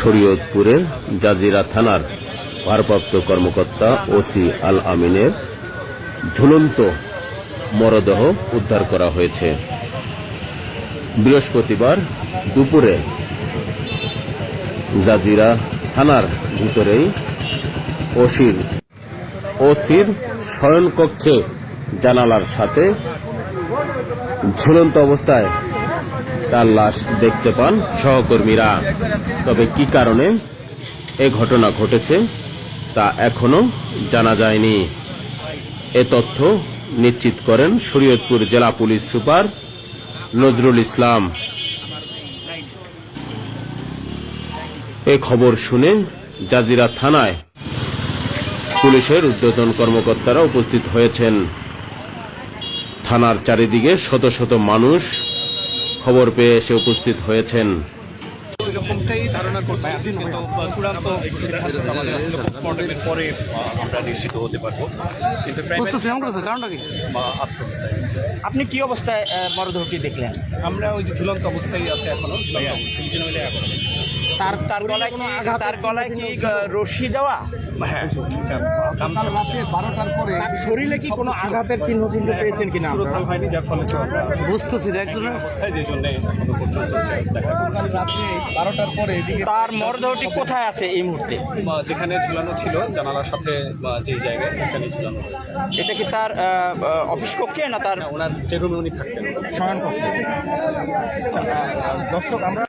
শরীয়তপুরের জাজিরা থানার ভারপ্রাপ্ত কর্মকর্তা ওসি আল আমিনের ঝুলন্ত মরদেহ উদ্ধার করা হয়েছে। বৃহস্পতিবার দুপুরে জাজিরা থানার ভিতরেই ওসির শয়নকক্ষে জানালার সাথে ঝুলন্ত অবস্থায় তার লাশ দেখতে পান সহকর্মীরা। তবে কি কারণে এ ঘটনা ঘটেছে তা এখনো জানা যায়নি। এ তথ্য নিশ্চিত করেন শরীয়তপুর জেলা পুলিশ সুপার নজরুল ইসলাম। এ খবর শুনে জাজিরা থানায় পুলিশের ঊর্ধ্বতন কর্মকর্তারা উপস্থিত হয়েছেন। থানার চারিদিকে শত শত মানুষ খবর পেয়ে এসে উপস্থিত হয়েছেন। এরকমটাই ধারণা করছি, কিন্তু চূড়ান্ত সিদ্ধান্ত আমাদের আসলে পোস্টমর্টমের পরে আমরা নিশ্চিত হতে পারবো। কিন্তু কারণটা কি? আপনি কি অবস্থায় মরদেহটি দেখলেন? আমরা ওই যে ঝুলন্ত অবস্থায় আছে এখনো, তার গলায় কি রশি দেওয়া? হ্যাঁ, শরীরে কি কোনো আঘাতের চিহ্ন পেয়েছেন কিনা? সুরক্ষা হয়নি, যার ফলে তো আমরা বুঝতেছি একজনের অবস্থায় যে জন্য পর্যন্ত দেখা করছি। 12টার পরে এদিকে তার মরদেহটি কোথায় আছে এই মুহূর্তে? যেখানে ঝুলানো ছিল জানালার সাথে যে জায়গায়, এখানে ঝুলানো হয়েছে। এটা কি তার অফিস কক্ষে না তার ওনার যে রুমে উনি থাকতেন শয়ন কক্ষে? দর্শক আমরা